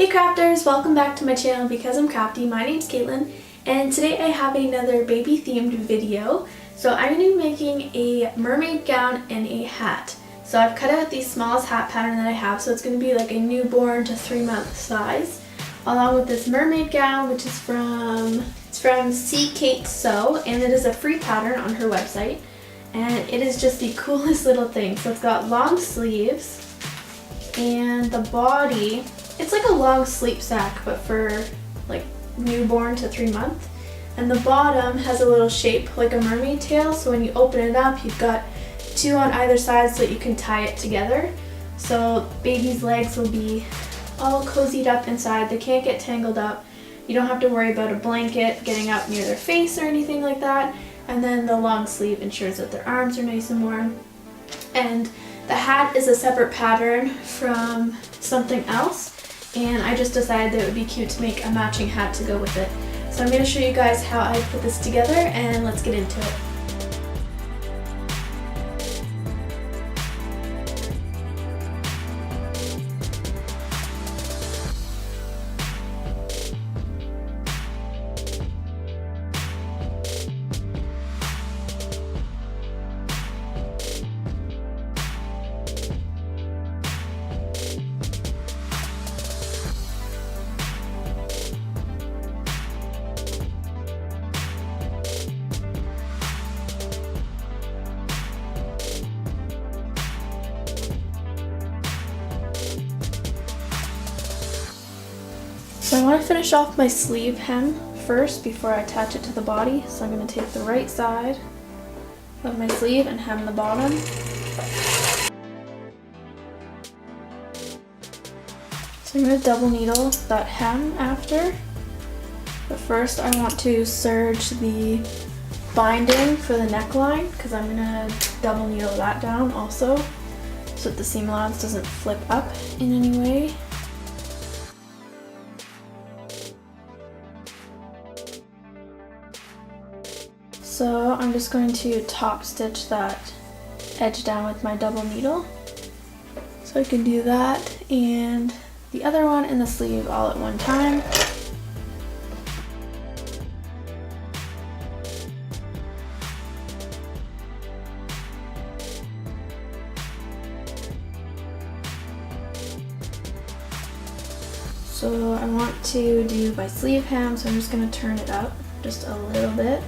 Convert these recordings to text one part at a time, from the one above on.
Hey crafters, welcome back to my channel Because I'm Crafty. My name's Caitlin and today I have another baby themed video. So I'm going to be making a mermaid gown and a hat. So I've cut out the smallest hat pattern that I have, so it's going to be like a newborn to 3-month size, along with this mermaid gown, which is from C. Kate Sew, and it is a free pattern on her website, and it is just the coolest little thing. So it's got long sleeves, and the body, it's like a long sleep sack but for like newborn to 3-month, and the bottom has a little shape like a mermaid tail, so when you open it up you've got 2 on either side so that you can tie it together. So baby's legs will be all cozied up inside. They can't get tangled up. You don't have to worry about a blanket getting up near their face or anything like that. And then the long sleeve ensures that their arms are nice and warm. And the hat is a separate pattern from something else, and I just decided that it would be cute to make a matching hat to go with it. So I'm going to show you guys how I put this together, and let's get into it. So I want to finish off my sleeve hem first before I attach it to the body. So I'm going to take the right side of my sleeve and hem the bottom. So I'm going to double needle that hem after. But first I want to serge the binding for the neckline, because I'm going to double needle that down also so that the seam allowance doesn't flip up in any way. So I'm just going to top stitch that edge down with my double needle. So I can do that and the other one in the sleeve all at one time. So I want to do my sleeve hem, so I'm just going to turn it up just a little bit.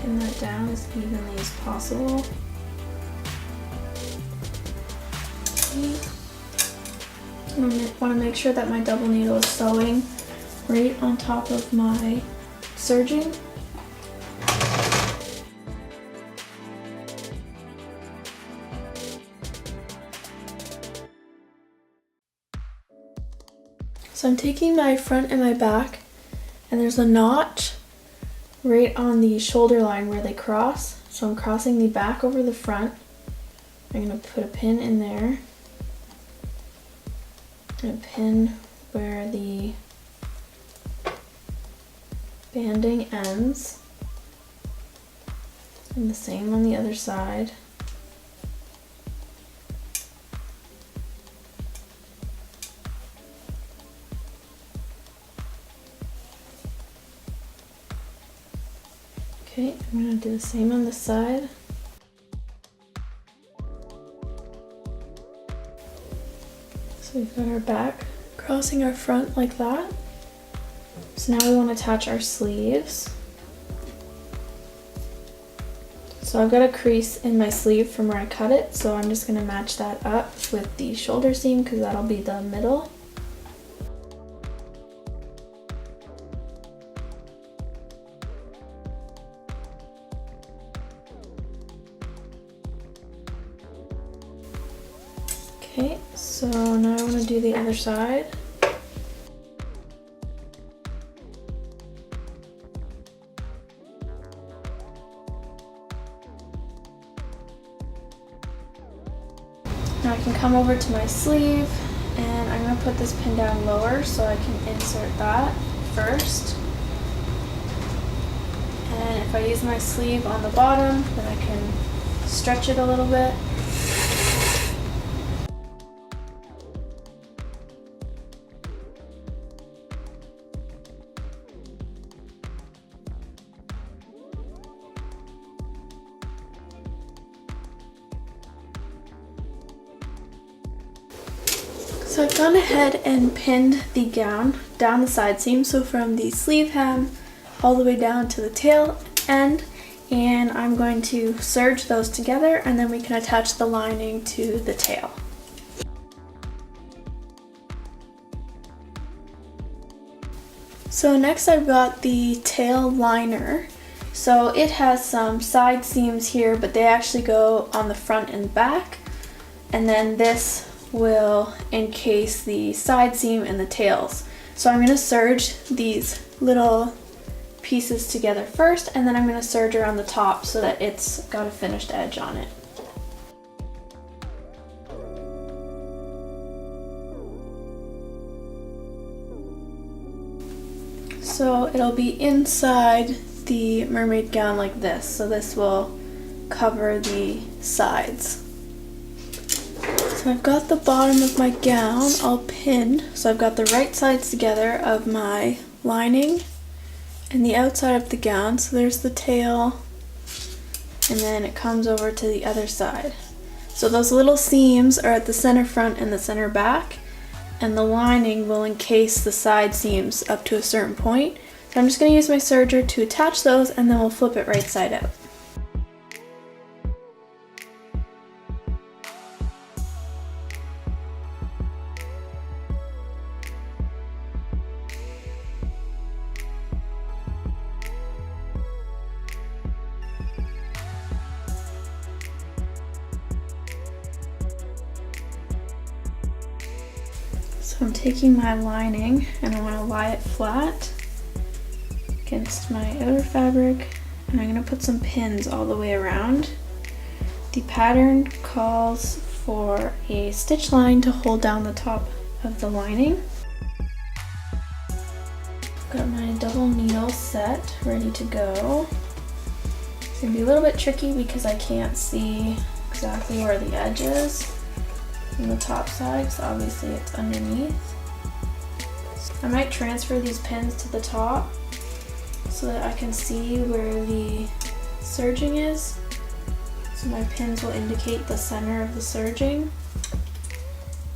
Pin that down as evenly as possible. Okay. I want to make sure that my double needle is sewing right on top of my serging. So I'm taking my front and my back, and there's a notch right on the shoulder line where they cross. So I'm crossing the back over the front. I'm going to put a pin in there. And a pin where the banding ends. And the same on the other side. Okay, I'm going to do the same on this side. So we've got our back crossing our front like that. So now we want to attach our sleeves. So I've got a crease in my sleeve from where I cut it, so I'm just going to match that up with the shoulder seam because that'll be the middle. Okay, so now I want to do the other side. Now I can come over to my sleeve, and I'm going to put this pin down lower so I can insert that first. And if I use my sleeve on the bottom, then I can stretch it a little bit. So I've gone ahead and pinned the gown down the side seam, so from the sleeve hem all the way down to the tail end, and I'm going to serge those together and then we can attach the lining to the tail. So next I've got the tail liner. So it has some side seams here, but they actually go on the front and back, and then this will encase the side seam and the tails. So I'm going to serge these little pieces together first, and then I'm going to serge around the top so that it's got a finished edge on it. So it'll be inside the mermaid gown like this, so this will cover the sides. So I've got the bottom of my gown all pinned, so I've got the right sides together of my lining and the outside of the gown. So there's the tail, and then it comes over to the other side. So those little seams are at the center front and the center back, and the lining will encase the side seams up to a certain point. So I'm just going to use my serger to attach those, and then we'll flip it right side out. So I'm taking my lining and I want to lie it flat against my outer fabric, and I'm going to put some pins all the way around. The pattern calls for a stitch line to hold down the top of the lining. Got my double needle set ready to go. It's going to be a little bit tricky because I can't see exactly where the edge is on the top side, so obviously it's underneath. I might transfer these pins to the top so that I can see where the serging is. So my pins will indicate the center of the serging,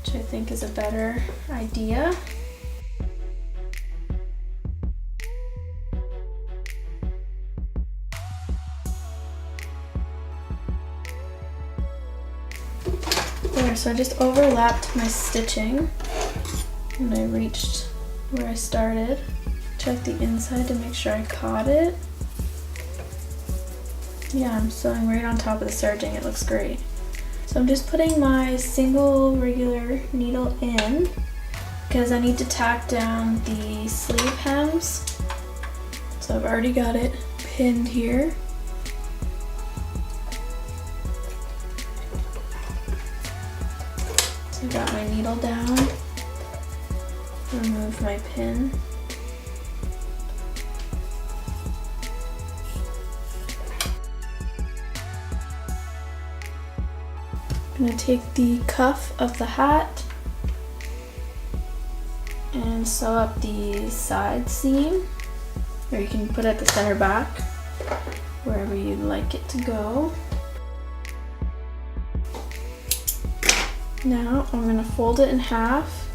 which I think is a better idea. There, so I just overlapped my stitching and I reached where I started. Check the inside to make sure I caught it. Yeah, I'm sewing right on top of the serging. It looks great. So I'm just putting my single regular needle in because I need to tack down the sleeve hems. So I've already got it pinned here. So I got my needle down, remove my pin. I'm going to take the cuff of the hat and sew up the side seam, or you can put it at the center back, wherever you'd like it to go. Now I'm going to fold it in half,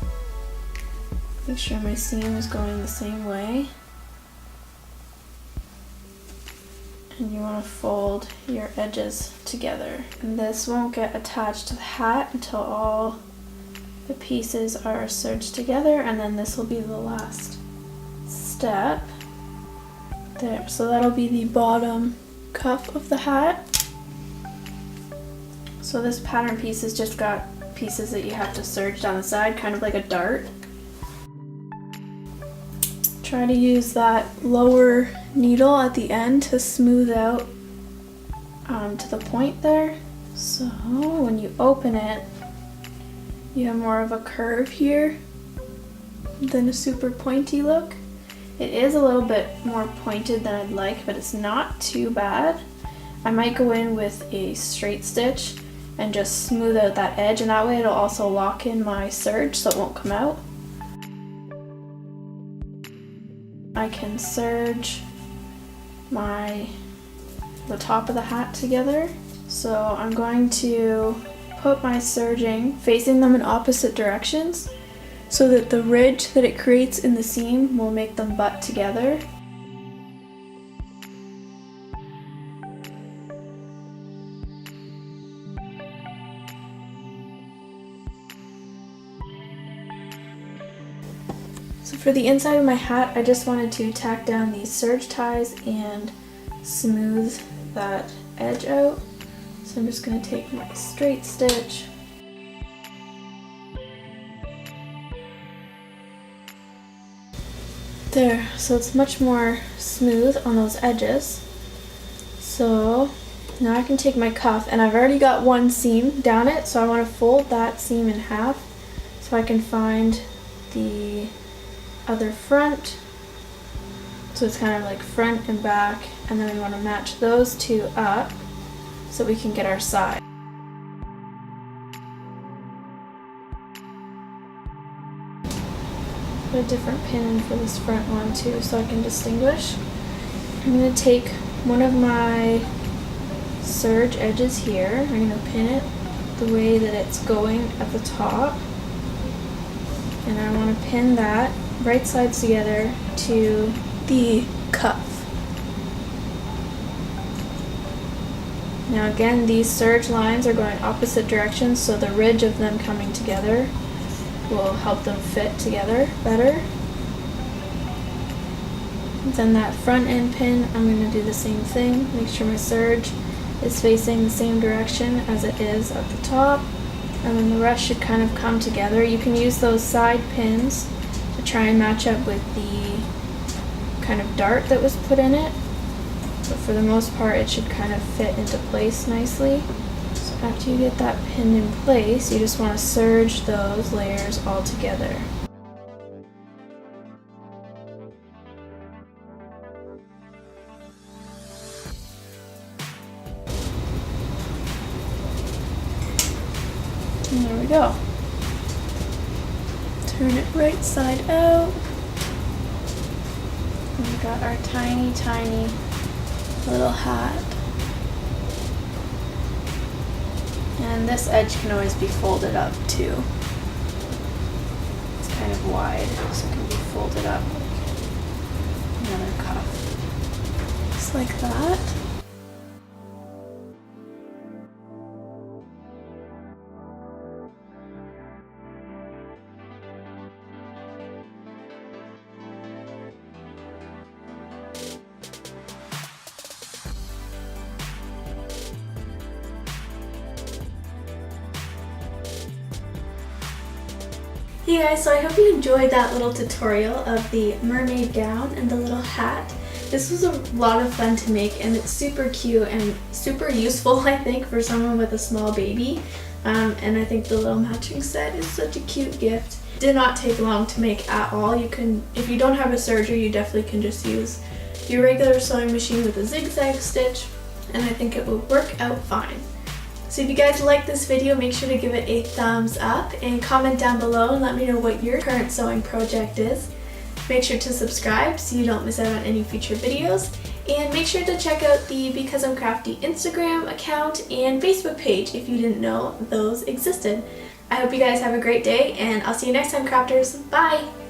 make sure my seam is going the same way, and you want to fold your edges together. And this won't get attached to the hat until all the pieces are serged together, and then this will be the last step. There, so that'll be the bottom cuff of the hat. So this pattern piece has just got pieces that you have to serge down the side, kind of like a dart. Try to use that lower needle at the end to smooth out to the point there. So when you open it, you have more of a curve here than a super pointy look. It is a little bit more pointed than I'd like, but it's not too bad. I might go in with a straight stitch and just smooth out that edge, and that way it'll also lock in my serge so it won't come out. I can serge the top of the hat together. So I'm going to put my serging facing them in opposite directions, so that the ridge that it creates in the seam will make them butt together. So for the inside of my hat, I just wanted to tack down these serge ties and smooth that edge out. So I'm just going to take my straight stitch, there, so it's much more smooth on those edges. So now I can take my cuff, and I've already got one seam down it, so I want to fold that seam in half so I can find the other front. So it's kind of like front and back, and then we want to match those two up so we can get our side. Put a different pin in for this front one too so I can distinguish. I'm going to take one of my serge edges here. I'm going to pin it the way that it's going at the top, and I want to pin that right sides together to the cuff. Now again, these serge lines are going opposite directions, so the ridge of them coming together will help them fit together better. Then that front end pin, I'm going to do the same thing. Make sure my serge is facing the same direction as it is at the top, and then the rest should kind of come together. You can use those side pins to try and match up with the kind of dart that was put in it, but for the most part it should kind of fit into place nicely. So after you get that pinned in place, you just want to serge those layers all together. And there we go. Turn it right side out. And we got our tiny, tiny little hat. And this edge can always be folded up too. It's kind of wide, so it can be folded up like another cuff. Just like that. Hey guys, so I hope you enjoyed that little tutorial of the mermaid gown and the little hat. This was a lot of fun to make, and it's super cute and super useful, I think, for someone with a small baby. And I think the little matching set is such a cute gift. Did not take long to make at all. You can, if you don't have a serger, you definitely can just use your regular sewing machine with a zigzag stitch, and I think it will work out fine. So if you guys like this video, make sure to give it a thumbs up and comment down below and let me know what your current sewing project is. Make sure to subscribe so you don't miss out on any future videos, and make sure to check out the Because I'm Crafty Instagram account and Facebook page if you didn't know those existed. I hope you guys have a great day, and I'll see you next time, crafters. Bye!